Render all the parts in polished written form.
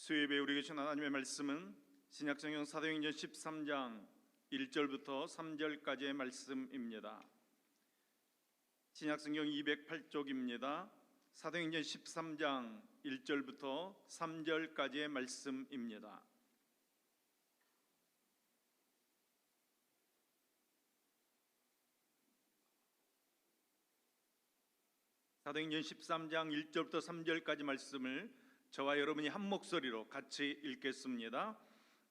수요예배 우리 계신 하나님의 말씀은 신약성경 사도행전 13장 1절부터 3절까지의 말씀입니다. 신약성경 208쪽입니다. 사도행전 13장 1절부터 3절까지의 말씀입니다. 사도행전 13장 1절부터 3절까지 말씀을 저와 여러분이 한 목소리로 같이 읽겠습니다.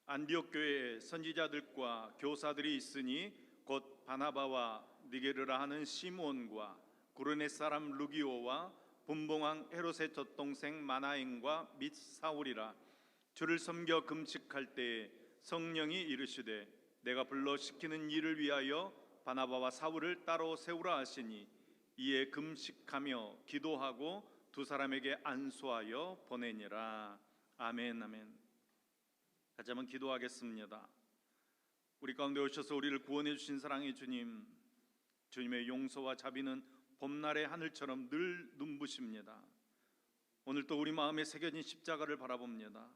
안디옥 교회에 선지자들과 교사들이 있으니 곧 바나바와 니게르라 하는 시므온과 구르네 사람 루기오와 분봉왕 헤롯의 젖동생 마나엔과 및 사울이라. 주를 섬겨 금식할 때에 성령이 이르시되 내가 불러 시키는 일을 위하여 바나바와 사울을 따로 세우라 하시니 이에 금식하며 기도하고 두 사람에게 안수하여 보내니라. 아멘. 아멘. 같이 한번 기도하겠습니다. 우리 가운데 오셔서 우리를 구원해 주신 사랑의 주님, 주님의 용서와 자비는 봄날의 하늘처럼 늘 눈부십니다. 오늘 또 우리 마음에 새겨진 십자가를 바라봅니다.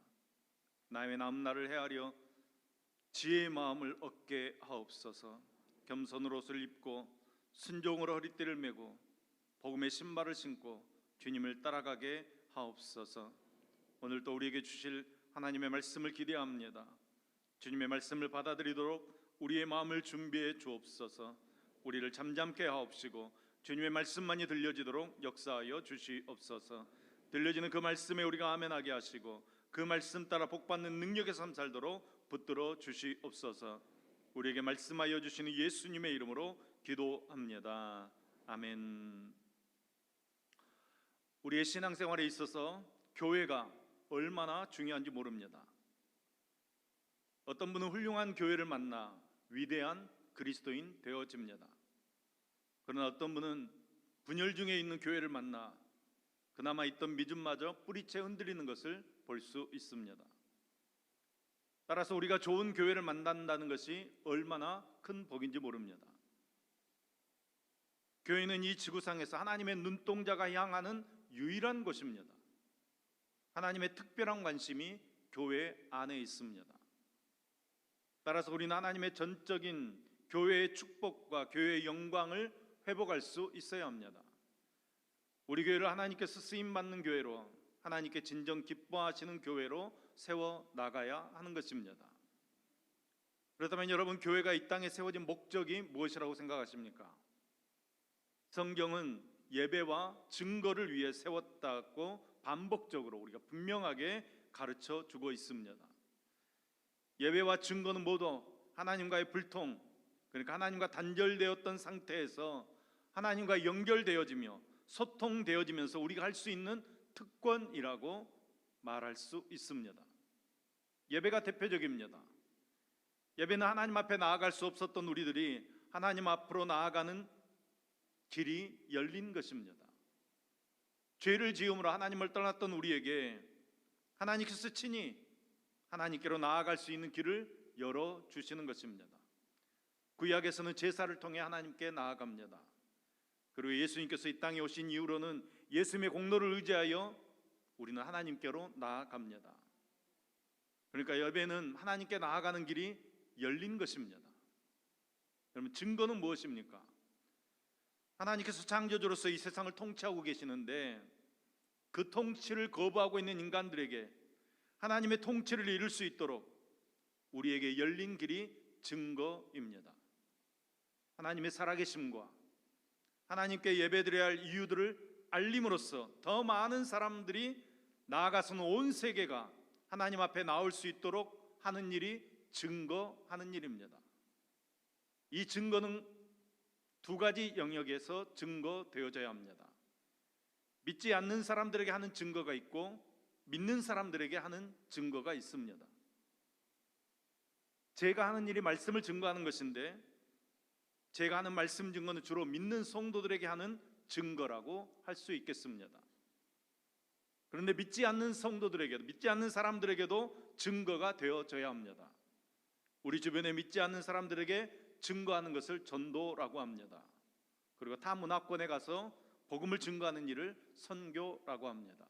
나의 남날을 헤아려 지혜의 마음을 얻게 하옵소서. 겸손으로 옷을 입고 순종으로 허리띠를 메고 복음의 신발을 신고 주님을 따라가게 하옵소서. 오늘 또 우리에게 주실 하나님의 말씀을 기대합니다. 주님의 말씀을 받아들이도록 우리의 마음을 준비해 주옵소서. 우리를 잠잠케 하옵시고 주님의 말씀만이 들려지도록 역사하여 주시옵소서. 들려지는 그 말씀에 우리가 아멘하게 하시고 그 말씀 따라 복받는 능력의 삶 살도록 붙들어 주시옵소서. 우리에게 말씀하여 주시는 예수님의 이름으로 기도합니다. 아멘. 우리의 신앙생활에 있어서 교회가 얼마나 중요한지 모릅니다. 어떤 분은 훌륭한 교회를 만나 위대한 그리스도인 되어집니다. 그러나 어떤 분은 분열 중에 있는 교회를 만나 그나마 있던 믿음마저 뿌리채 흔들리는 것을 볼 수 있습니다. 따라서 우리가 좋은 교회를 만난다는 것이 얼마나 큰 복인지 모릅니다. 교회는 이 지구상에서 하나님의 눈동자가 향하는 유일한 곳입니다. 하나님의 특별한 관심이 교회 안에 있습니다. 따라서 우리는 하나님의 전적인 교회의 축복과 교회의 영광을 회복할 수 있어야 합니다. 우리 교회를 하나님께서 쓰임받는 교회로, 하나님께 진정 기뻐하시는 교회로 세워 나가야 하는 것입니다. 그렇다면 여러분, 교회가 이 땅에 세워진 목적이 무엇이라고 생각하십니까? 성경은 예배와 증거를 위해 세웠다고 반복적으로 우리가 분명하게 가르쳐 주고 있습니다. 예배와 증거는 모두 하나님과의 불통, 그러니까 하나님과 단절되었던 상태에서 하나님과 연결되어지며 소통되어지면서 우리가 할 수 있는 특권이라고 말할 수 있습니다. 예배가 대표적입니다. 예배는 하나님 앞에 나아갈 수 없었던 우리들이 하나님 앞으로 나아가는 길이 열린 것입니다. 죄를 지음으로 하나님을 떠났던 우리에게 하나님께서 친히 하나님께로 나아갈 수 있는 길을 열어주시는 것입니다. 구약에서는 제사를 통해 하나님께 나아갑니다. 그리고 예수님께서 이 땅에 오신 이후로는 예수님의 공로를 의지하여 우리는 하나님께로 나아갑니다. 그러니까 예배는 하나님께 나아가는 길이 열린 것입니다. 그러면 증거는 무엇입니까? 하나님께서 창조주로서 이 세상을 통치하고 계시는데 그 통치를 거부하고 있는 인간들에게 하나님의 통치를 이룰 수 있도록 우리에게 열린 길이 증거입니다. 하나님의 살아계심과 하나님께 예배드려야 할 이유들을 알림으로써 더 많은 사람들이 나아가서는 온 세계가 하나님 앞에 나올 수 있도록 하는 일이 증거하는 일입니다. 이 증거는 두 가지 영역에서 증거되어져야 합니다. 믿지 않는 사람들에게 하는 증거가 있고 믿는 사람들에게 하는 증거가 있습니다. 제가 하는 일이 말씀을 증거하는 것인데 제가 하는 말씀 증거는 주로 믿는 성도들에게 하는 증거라고 할 수 있겠습니다. 그런데 믿지 않는 성도들에게도, 믿지 않는 사람들에게도 증거가 되어져야 합니다. 우리 주변에 믿지 않는 사람들에게 증거하는 것을 전도라고 합니다. 그리고 타 문화권에 가서 복음을 증거하는 일을 선교라고 합니다.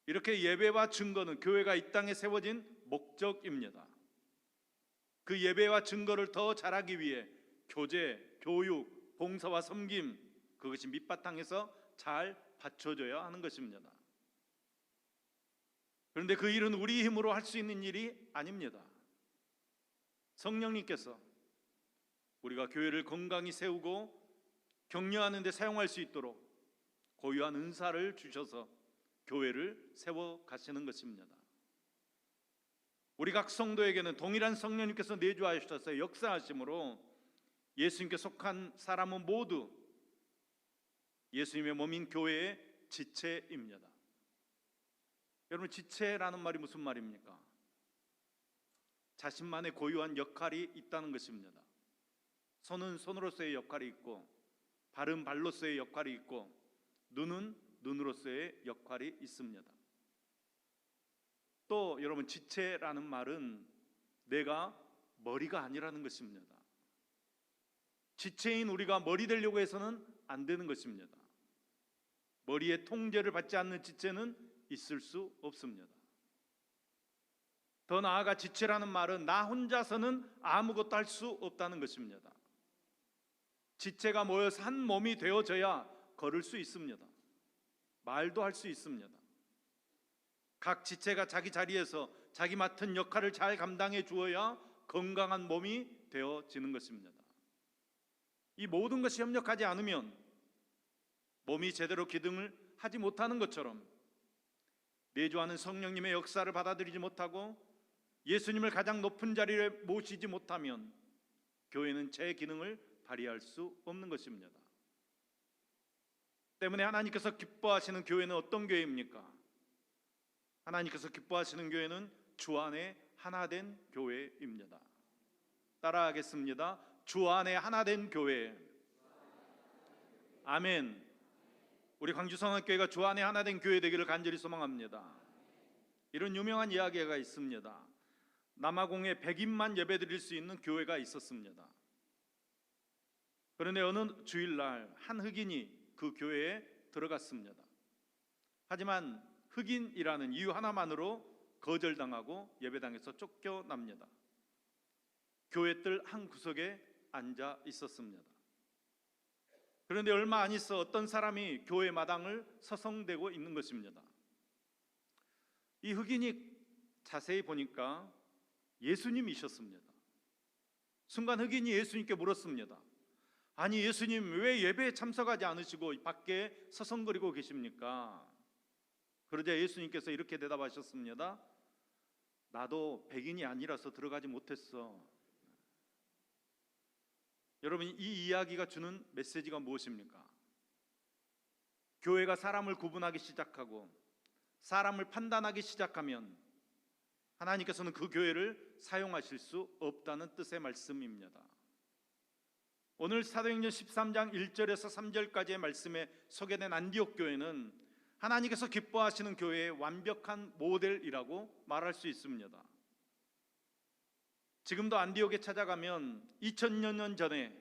이렇게 예배와 증거는 교회가 이 땅에 세워진 목적입니다. 그 예배와 증거를 더 잘하기 위해 교제, 교육, 봉사와 섬김, 그것이 밑바탕에서 잘 받쳐줘야 하는 것입니다. 그런데 그 일은 우리 힘으로 할 수 있는 일이 아닙니다. 성령님께서 우리가 교회를 건강히 세우고 격려하는 데 사용할 수 있도록 고유한 은사를 주셔서 교회를 세워 가시는 것입니다. 우리 각 성도에게는 동일한 성령님께서 내주하셔서 역사하심으로 예수님께 속한 사람은 모두 예수님의 몸인 교회의 지체입니다. 여러분, 지체라는 말이 무슨 말입니까? 자신만의 고유한 역할이 있다는 것입니다. 손은 손으로서의 역할이 있고, 발은 발로서의 역할이 있고, 눈은 눈으로서의 역할이 있습니다. 또 여러분, 지체라는 말은 내가 머리가 아니라는 것입니다. 지체인 우리가 머리 되려고 해서는 안 되는 것입니다. 머리의 통제를 받지 않는 지체는 있을 수 없습니다. 더 나아가 지체라는 말은 나 혼자서는 아무것도 할 수 없다는 것입니다. 지체가 모여서 한 몸이 되어져야 걸을 수 있습니다. 말도 할 수 있습니다. 각 지체가 자기 자리에서 자기 맡은 역할을 잘 감당해 주어야 건강한 몸이 되어지는 것입니다. 이 모든 것이 협력하지 않으면 몸이 제대로 기능을 하지 못하는 것처럼 내주하는 성령님의 역사를 받아들이지 못하고 예수님을 가장 높은 자리에 모시지 못하면 교회는 제 기능을 발휘할 수 없는 것입니다. 때문에 하나님께서 기뻐하시는 교회는 어떤 교회입니까? 하나님께서 기뻐하시는 교회는 주 안에 하나된 교회입니다. 따라하겠습니다. 주 안에 하나된 교회. 아멘. 우리 광주성악교회가 주 안에 하나된 교회 되기를 간절히 소망합니다. 이런 유명한 이야기가 있습니다. 남아공에 100인만 예배드릴 수 있는 교회가 있었습니다. 그런데 어느 주일날 한 흑인이 그 교회에 들어갔습니다. 하지만 흑인이라는 이유 하나만으로 거절당하고 예배당에서 쫓겨납니다. 교회 뜰 한 구석에 앉아 있었습니다. 그런데 얼마 안 있어 어떤 사람이 교회 마당을 서성대고 있는 것입니다. 이 흑인이 자세히 보니까 예수님이셨습니다. 순간 흑인이 예수님께 물었습니다. 아니, 예수님, 왜 예배에 참석하지 않으시고 밖에 서성거리고 계십니까? 그러자 예수님께서 이렇게 대답하셨습니다. 나도 백인이 아니라서 들어가지 못했어. 여러분, 이 이야기가 주는 메시지가 무엇입니까? 교회가 사람을 구분하기 시작하고 사람을 판단하기 시작하면 하나님께서는 그 교회를 사용하실 수 없다는 뜻의 말씀입니다. 오늘 사도행전 13장 1절에서 3절까지의 말씀에 소개된 안디옥 교회는 하나님께서 기뻐하시는 교회의 완벽한 모델이라고 말할 수 있습니다. 지금도 안디옥에 찾아가면 2000여 년 전에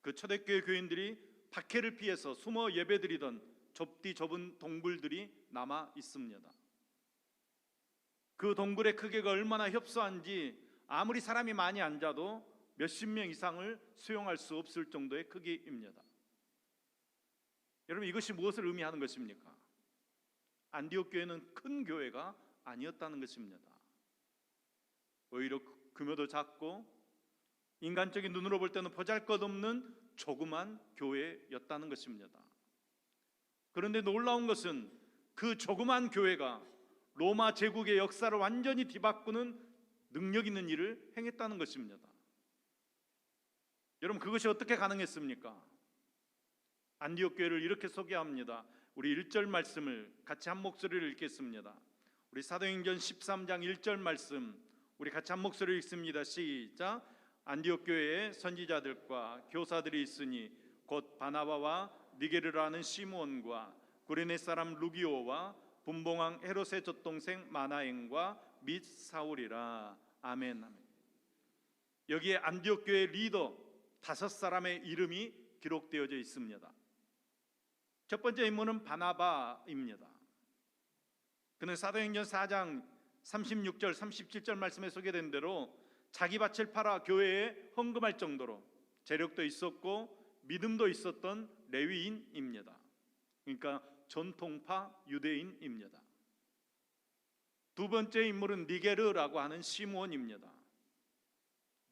그 초대교회 교인들이 박해를 피해서 숨어 예배드리던 좁디 좁은 동굴들이 남아 있습니다. 그 동굴의 크기가 얼마나 협소한지 아무리 사람이 많이 앉아도 몇십 명 이상을 수용할 수 없을 정도의 크기입니다. 여러분, 이것이 무엇을 의미하는 것입니까? 안디옥 교회는 큰 교회가 아니었다는 것입니다. 오히려 규모도 작고 인간적인 눈으로 볼 때는 보잘것없는 조그만 교회였다는 것입니다. 그런데 놀라운 것은 그 조그만 교회가 로마 제국의 역사를 완전히 뒤바꾸는 능력 있는 일을 행했다는 것입니다. 여러분, 그것이 어떻게 가능했습니까? 안디옥 교회를 이렇게 소개합니다. 우리 1절 말씀을 같이 한 목소리를 읽겠습니다. 우리 사도행전 13장 1절 말씀 우리 같이 한 목소리를 읽습니다. 시작. 안디옥 교회에 선지자들과 교사들이 있으니 곧 바나바와 니게르라는 시므온과 구레네 사람 루기오와 분봉왕 헤롯의 젖동생 마나엔과 및 사울이라. 아멘. 아멘. 여기에 안디옥 교회 리더 5사람의 이름이 기록되어져 있습니다. 첫 번째 인물은 바나바입니다. 그는 사도행전 4장 36절 37절 말씀에 소개된 대로 자기 밭을 팔아 교회에 헌금할 정도로 재력도 있었고 믿음도 있었던 레위인입니다. 그러니까 전통파 유대인입니다. 두 번째 인물은 니게르라고 하는 시므온입니다.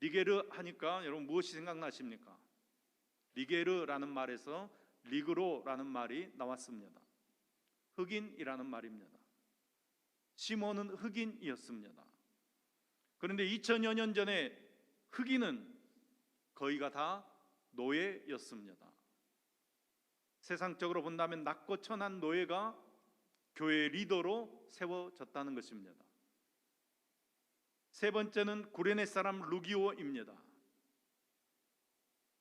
니게르 하니까 여러분 무엇이 생각나십니까? 니게르라는 말에서 리그로라는 말이 나왔습니다. 흑인이라는 말입니다. 시몬은 흑인이었습니다. 그런데 2000여 년 전에 흑인은 거의가 다 노예였습니다. 세상적으로 본다면 낮고 천한 노예가 교회의 리더로 세워졌다는 것입니다. 세 번째는 구레네 사람 루기오입니다.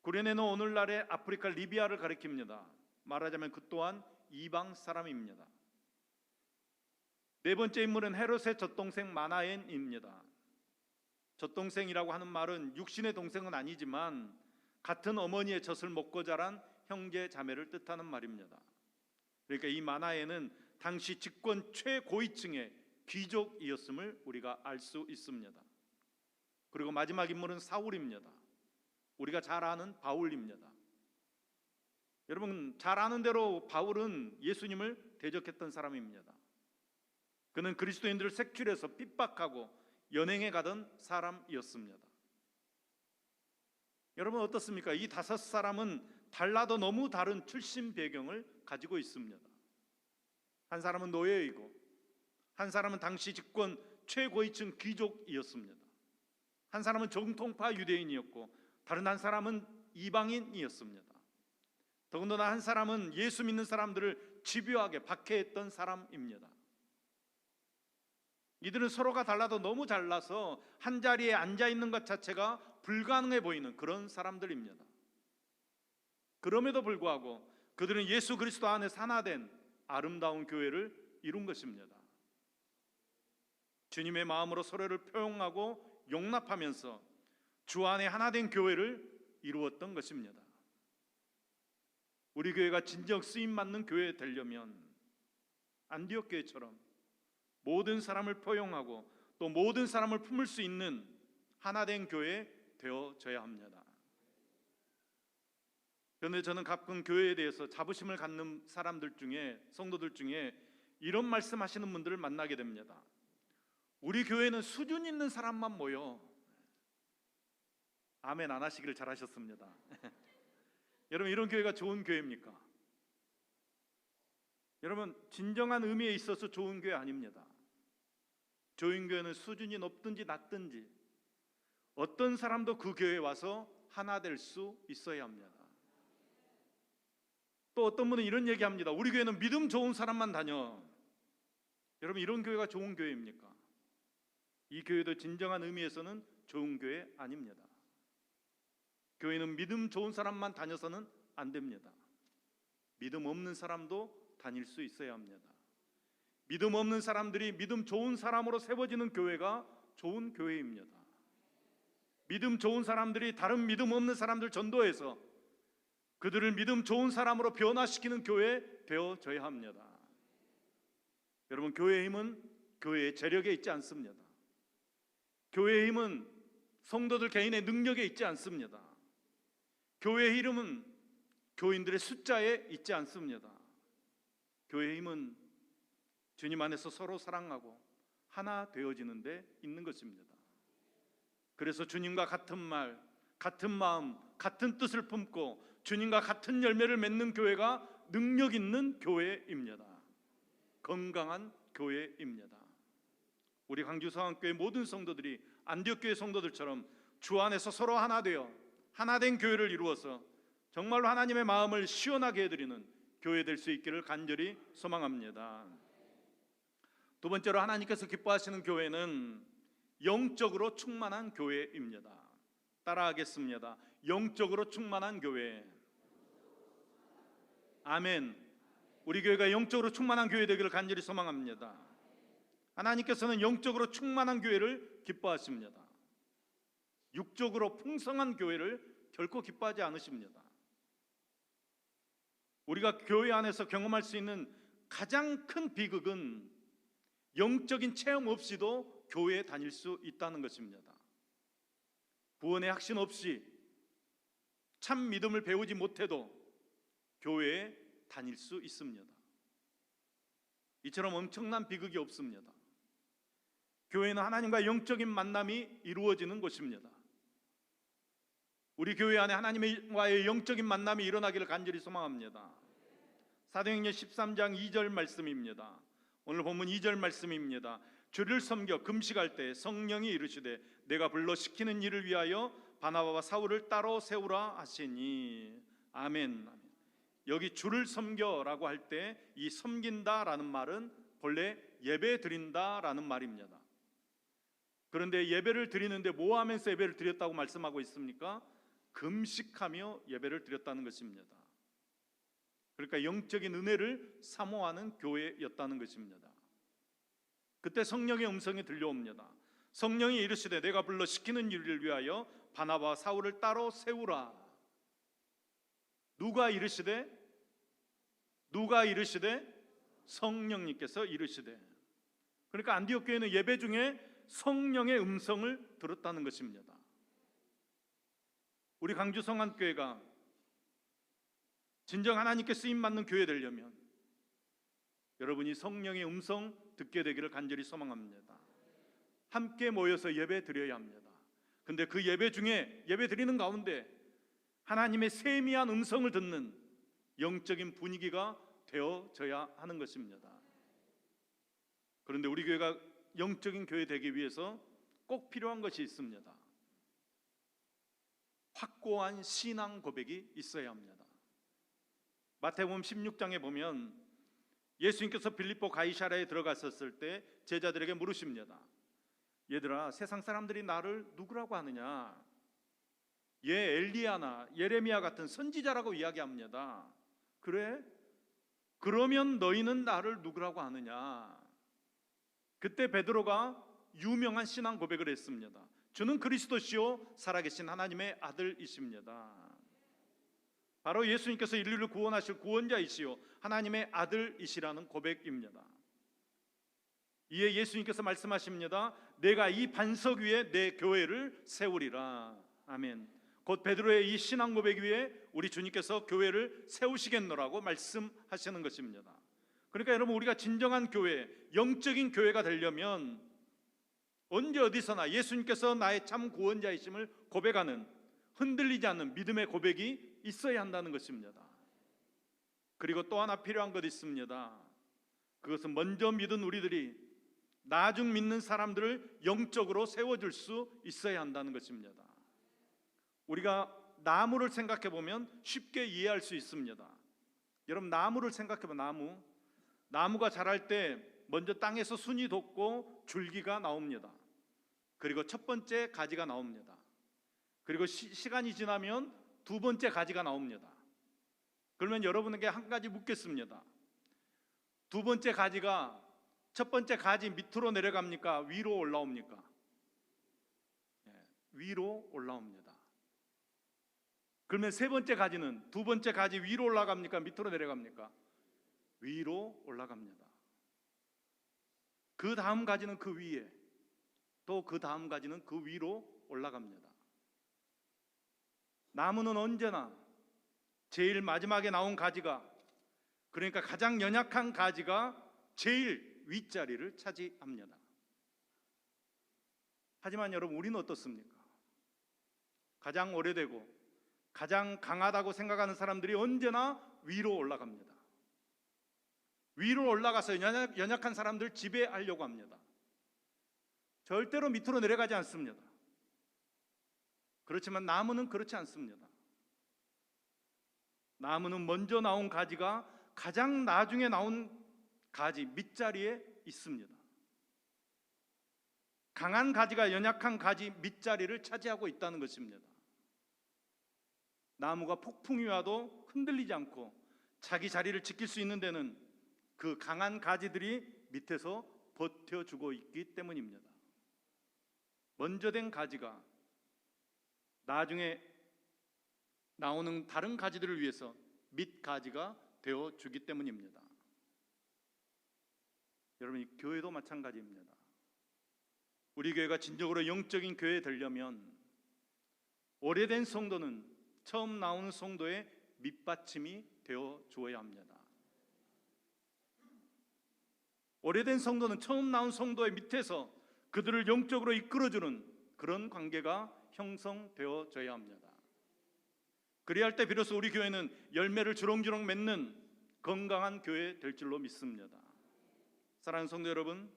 구레네는 오늘날의 아프리카 리비아를 가리킵니다. 말하자면 그 또한 이방 사람입니다. 네 번째 인물은 헤롯의 젖동생 마나엔입니다. 젖동생이라고 하는 말은 육신의 동생은 아니지만 같은 어머니의 젖을 먹고 자란 형제 자매를 뜻하는 말입니다. 그러니까 이 마나엔은 당시 집권 최고위층의 귀족이었음을 우리가 알 수 있습니다. 그리고 마지막 인물은 사울입니다. 우리가 잘 아는 바울입니다. 여러분 잘 아는 대로 바울은 예수님을 대적했던 사람입니다. 그는 그리스도인들을 색출해서 핍박하고 연행해 가던 사람이었습니다. 여러분 어떻습니까? 이 다섯 사람은 달라도 너무 다른 출신 배경을 가지고 있습니다. 한 사람은 노예이고, 한 사람은 당시 집권 최고위층 귀족이었습니다. 한 사람은 정통파 유대인이었고, 다른 한 사람은 이방인이었습니다. 더군다나 한 사람은 예수 믿는 사람들을 집요하게 박해했던 사람입니다. 이들은 서로가 달라도 너무 잘나서 한 자리에 앉아 있는 것 자체가 불가능해 보이는 그런 사람들입니다. 그럼에도 불구하고 그들은 예수 그리스도 안에서 하나된 아름다운 교회를 이룬 것입니다. 주님의 마음으로 서로를 포용하고 용납하면서 주 안에 하나된 교회를 이루었던 것입니다. 우리 교회가 진정 쓰임받는 교회 되려면 안디옥 교회처럼 모든 사람을 포용하고 또 모든 사람을 품을 수 있는 하나된 교회 되어져야 합니다. 그런데 저는 가끔 교회에 대해서 자부심을 갖는 사람들 중에, 성도들 중에 이런 말씀하시는 분들을 만나게 됩니다. 우리 교회는 수준 있는 사람만 모여. 아멘 안 하시기를 잘하셨습니다. 여러분 이런 교회가 좋은 교회입니까? 여러분 진정한 의미에 있어서 좋은 교회 아닙니다. 좋은 교회는 수준이 높든지 낮든지 어떤 사람도 그 교회에 와서 하나 될 수 있어야 합니다. 또 어떤 분은 이런 얘기합니다. 우리 교회는 믿음 좋은 사람만 다녀. 여러분 이런 교회가 좋은 교회입니까? 이 교회도 진정한 의미에서는 좋은 교회 아닙니다. 교회는 믿음 좋은 사람만 다녀서는 안 됩니다. 믿음 없는 사람도 다닐 수 있어야 합니다. 믿음 없는 사람들이 믿음 좋은 사람으로 세워지는 교회가 좋은 교회입니다. 믿음 좋은 사람들이 다른 믿음 없는 사람들 전도해서 그들을 믿음 좋은 사람으로 변화시키는 교회 되어져야 합니다. 여러분 교회의 힘은 교회의 재력에 있지 않습니다. 교회의 힘은 성도들 개인의 능력에 있지 않습니다. 교회의 이름은 교인들의 숫자에 있지 않습니다. 교회의 힘은 주님 안에서 서로 사랑하고 하나 되어지는 데 있는 것입니다. 그래서 주님과 같은 말, 같은 마음, 같은 뜻을 품고 주님과 같은 열매를 맺는 교회가 능력 있는 교회입니다. 건강한 교회입니다. 우리 광주성안교회 모든 성도들이 안디옥교회 성도들처럼 주 안에서 서로 하나 되어 하나된 교회를 이루어서 정말로 하나님의 마음을 시원하게 해드리는 교회 될 수 있기를 간절히 소망합니다. 두 번째로 하나님께서 기뻐하시는 교회는 영적으로 충만한 교회입니다. 따라하겠습니다. 영적으로 충만한 교회. 아멘. 우리 교회가 영적으로 충만한 교회 되기를 간절히 소망합니다. 하나님께서는 영적으로 충만한 교회를 기뻐하십니다. 육적으로 풍성한 교회를 결코 기뻐하지 않으십니다. 우리가 교회 안에서 경험할 수 있는 가장 큰 비극은 영적인 체험 없이도 교회에 다닐 수 있다는 것입니다. 구원의 확신 없이 참 믿음을 배우지 못해도 교회에 다닐 수 있습니다. 이처럼 엄청난 비극이 없습니다. 교회는 하나님과 영적인 만남이 이루어지는 곳입니다. 우리 교회 안에 하나님과의 영적인 만남이 일어나기를 간절히 소망합니다. 사도행전 13장 2절 말씀입니다. 오늘 본문 2절 말씀입니다. 주를 섬겨 금식할 때 성령이 이르시되 내가 불러 시키는 일을 위하여 바나바와 사울을 따로 세우라 하시니. 아멘. 여기 주를 섬겨라고 할 때 이 섬긴다라는 말은 본래 예배 드린다라는 말입니다. 그런데 예배를 드리는데 뭐 하면서 예배를 드렸다고 말씀하고 있습니까? 금식하며 예배를 드렸다는 것입니다. 그러니까 영적인 은혜를 사모하는 교회였다는 것입니다. 그때 성령의 음성이 들려옵니다. 성령이 이르시되 내가 불러 시키는 일을 위하여 바나바와 사울을 따로 세우라. 누가 이르시되? 성령님께서 이르시되. 그러니까 안디옥 교회는 예배 중에 성령의 음성을 들었다는 것입니다. 우리 강주 성안교회가 진정 하나님께 쓰임받는 교회 되려면 여러분이 성령의 음성 듣게 되기를 간절히 소망합니다. 함께 모여서 예배 드려야 합니다. 근데 그 예배 중에 예배 드리는 가운데 하나님의 세미한 음성을 듣는 영적인 분위기가 되어져야 하는 것입니다. 그런데 우리 교회가 영적인 교회 되기 위해서 꼭 필요한 것이 있습니다. 확고한 신앙 고백이 있어야 합니다. 마태복음 16장에 보면 예수님께서 빌립보 가이사랴에 들어갔었을 때 제자들에게 물으십니다. 얘들아, 세상 사람들이 나를 누구라고 하느냐? 엘리야나 예레미야 같은 선지자라고 이야기합니다. 그래? 그러면 너희는 나를 누구라고 하느냐? 그때 베드로가 유명한 신앙 고백을 했습니다. 주는 그리스도시요 살아계신 하나님의 아들이십니다. 바로 예수님께서 인류를 구원하실 구원자이시요 하나님의 아들이시라는 고백입니다. 이에 예수님께서 말씀하십니다. 내가 이 반석 위에 내 교회를 세우리라. 아멘. 곧 베드로의 이 신앙 고백 위에 우리 주님께서 교회를 세우시겠노라고 말씀하시는 것입니다. 그러니까 여러분, 우리가 진정한 교회, 영적인 교회가 되려면 언제 어디서나 예수님께서 나의 참 구원자이심을 고백하는, 흔들리지 않는 믿음의 고백이 있어야 한다는 것입니다. 그리고 또 하나 필요한 것 있습니다. 그것은 먼저 믿은 우리들이 나중 믿는 사람들을 영적으로 세워줄 수 있어야 한다는 것입니다. 우리가 나무를 생각해 보면 쉽게 이해할 수 있습니다. 여러분, 나무를 생각해 보면 나무가 자랄 때 먼저 땅에서 순이 돋고 줄기가 나옵니다. 그리고 첫 번째 가지가 나옵니다. 그리고 시간이 지나면 두 번째 가지가 나옵니다. 그러면 여러분에게 한 가지 묻겠습니다. 두 번째 가지가 첫 번째 가지 밑으로 내려갑니까? 위로 올라옵니까? 위로 올라옵니다. 그러면 세 번째 가지는, 두 번째 가지 위로 올라갑니까? 밑으로 내려갑니까? 위로 올라갑니다. 그 다음 가지는 그 위에, 또 그 다음 가지는 그 위로 올라갑니다. 나무는 언제나 제일 마지막에 나온 가지가, 그러니까 가장 연약한 가지가 제일 윗자리를 차지합니다. 하지만 여러분, 우리는 어떻습니까? 가장 오래되고 가장 강하다고 생각하는 사람들이 언제나 위로 올라갑니다. 위로 올라가서 연약한 사람들 지배하려고 합니다. 절대로 밑으로 내려가지 않습니다. 그렇지만 나무는 그렇지 않습니다. 나무는 먼저 나온 가지가 가장 나중에 나온 가지 밑자리에 있습니다. 강한 가지가 연약한 가지 밑자리를 차지하고 있다는 것입니다. 나무가 폭풍이 와도 흔들리지 않고 자기 자리를 지킬 수 있는 데는 그 강한 가지들이 밑에서 버텨주고 있기 때문입니다. 먼저 된 가지가 나중에 나오는 다른 가지들을 위해서 밑가지가 되어주기 때문입니다. 여러분, 이 교회도 마찬가지입니다. 우리 교회가 진정으로 영적인 교회 되려면 오래된 성도는 처음 나오는 성도의 밑받침이 되어 주어야 합니다. 오래된 성도는 처음 나온 성도의 밑에서 그들을 영적으로 이끌어주는 그런 관계가 형성되어져야 합니다. 그래야 할 때 비로소 우리 교회는 열매를 주렁주렁 맺는 건강한 교회 될 줄로 믿습니다. 사랑하는 성도 여러분,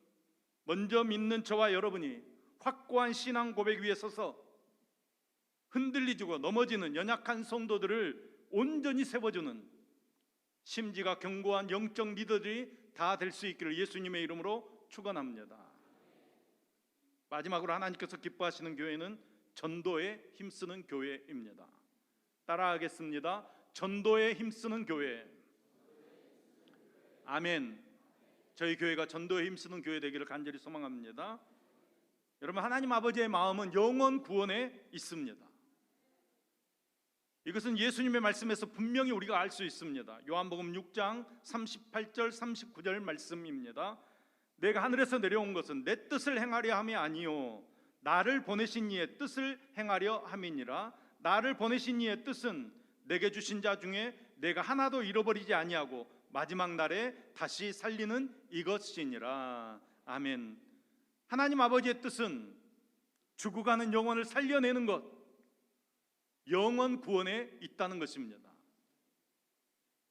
먼저 믿는 저와 여러분이 확고한 신앙 고백 위에 서서 흔들리고 넘어지는 연약한 성도들을 온전히 세워주는 심지가 견고한 영적 리더들이 다 될 수 있기를 예수님의 이름으로 축원합니다. 마지막으로 하나님께서 기뻐하시는 교회는 전도에 힘쓰는 교회입니다. 따라하겠습니다. 전도에 힘쓰는 교회. 아멘. 저희 교회가 전도에 힘쓰는 교회 되기를 간절히 소망합니다. 여러분, 하나님 아버지의 마음은 영혼 구원에 있습니다. 이것은 예수님의 말씀에서 분명히 우리가 알 수 있습니다. 요한복음 6장 38절 39절 말씀입니다. 내가 하늘에서 내려온 것은 내 뜻을 행하려 함이 아니요 나를 보내신 이의 뜻을 행하려 함이니라. 나를 보내신 이의 뜻은 내게 주신 자 중에 내가 하나도 잃어버리지 아니하고 마지막 날에 다시 살리는 이것이니라. 아멘. 하나님 아버지의 뜻은 죽어가는 영혼을 살려내는 것, 영혼 구원에 있다는 것입니다.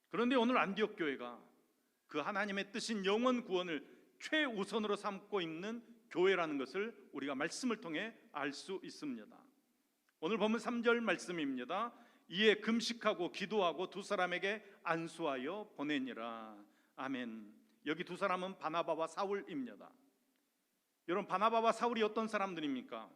그런데 오늘 안디옥 교회가 그 하나님의 뜻인 영혼 구원을 최우선으로 삼고 있는 교회라는 것을 우리가 말씀을 통해 알 수 있습니다. 오늘 보면 3절 말씀입니다. 이에 금식하고 기도하고 두 사람에게 안수하여 보내니라. 아멘. 여기 두 사람은 바나바와 사울입니다. 여러분, 바나바와 사울이 어떤 사람들입니까?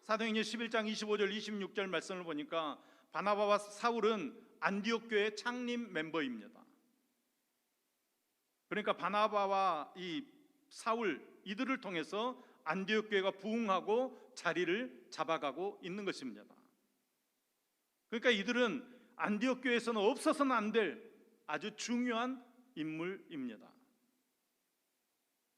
사도행전 11장 25절 26절 말씀을 보니까 바나바와 사울은 안디옥 교회 창립 멤버입니다. 그러니까 바나바와 이 사울 이들을 통해서 안디옥 교회가 부흥하고 자리를 잡아가고 있는 것입니다. 그러니까 이들은 안디옥 교회에서는 없어서는 안 될 아주 중요한 인물입니다.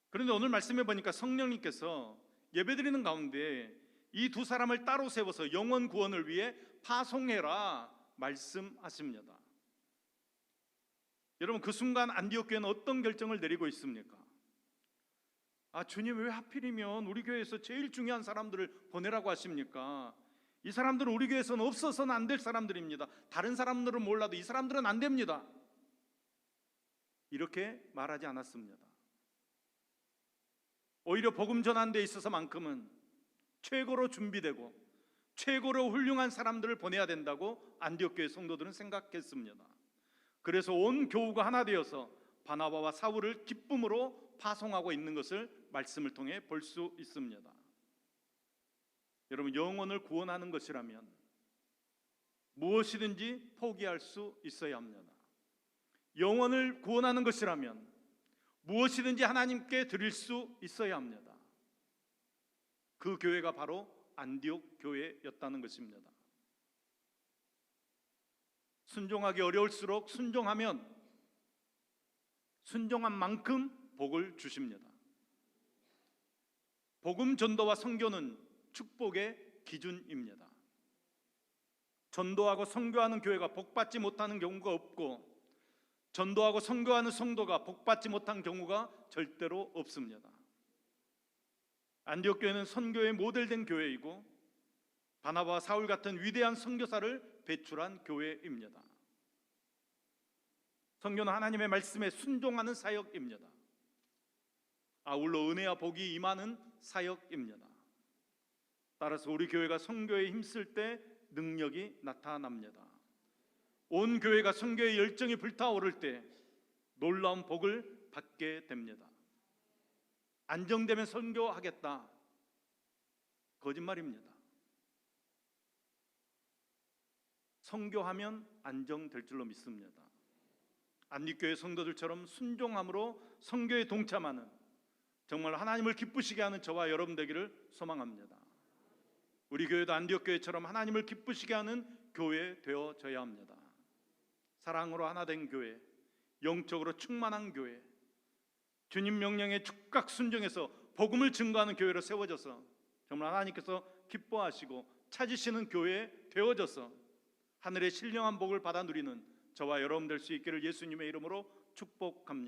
그런데 오늘 말씀해 보니까 성령님께서 예배드리는 가운데 이 두 사람을 따로 세워서 영혼 구원을 위해 파송해라 말씀하십니다. 여러분, 그 순간 안디옥 교회는 어떤 결정을 내리고 있습니까? 주님, 왜 하필이면 우리 교회에서 제일 중요한 사람들을 보내라고 하십니까? 이 사람들은 우리 교회에서는 없어서는 안 될 사람들입니다. 다른 사람들은 몰라도 이 사람들은 안 됩니다. 이렇게 말하지 않았습니다. 오히려 복음 전하는 데 있어서만큼은 최고로 준비되고 최고로 훌륭한 사람들을 보내야 된다고 안디옥 교회 성도들은 생각했습니다. 그래서 온 교우가 하나 되어서 바나바와 사울을 기쁨으로 파송하고 있는 것을 말씀을 통해 볼 수 있습니다. 여러분, 영혼을 구원하는 것이라면 무엇이든지 포기할 수 있어야 합니다. 영혼을 구원하는 것이라면 무엇이든지 하나님께 드릴 수 있어야 합니다. 그 교회가 바로 안디옥 교회였다는 것입니다. 순종하기 어려울수록 순종하면 순종한 만큼 복을 주십니다. 복음 전도와 선교는 축복의 기준입니다. 전도하고 선교하는 교회가 복받지 못하는 경우가 없고 전도하고 선교하는 성도가 복받지 못한 경우가 절대로 없습니다. 안디옥 교회는 선교의 모델된 교회이고 바나바와 사울 같은 위대한 선교사를 배출한 교회입니다. 선교는 하나님의 말씀에 순종하는 사역입니다. 아울러 은혜와 복이 임하는 사역입니다. 따라서 우리 교회가 선교에 힘쓸 때 능력이 나타납니다. 온 교회가 선교의 열정이 불타오를 때 놀라운 복을 받게 됩니다. 안정되면 선교하겠다, 거짓말입니다. 선교하면 안정될 줄로 믿습니다. 안디교회 성도들처럼 순종함으로 선교에 동참하는 정말 하나님을 기쁘시게 하는 저와 여러분 되기를 소망합니다. 우리 교회도 안디옥 교회처럼 하나님을 기쁘시게 하는 교회 되어져야 합니다. 사랑으로 하나 된 교회, 영적으로 충만한 교회, 주님 명령에 즉각 순종해서 복음을 증거하는 교회로 세워져서 정말 하나님께서 기뻐하시고 찾으시는 교회 되어져서 하늘의 신령한 복을 받아 누리는 저와 여러분 될 수 있기를 예수님의 이름으로 축복합니다.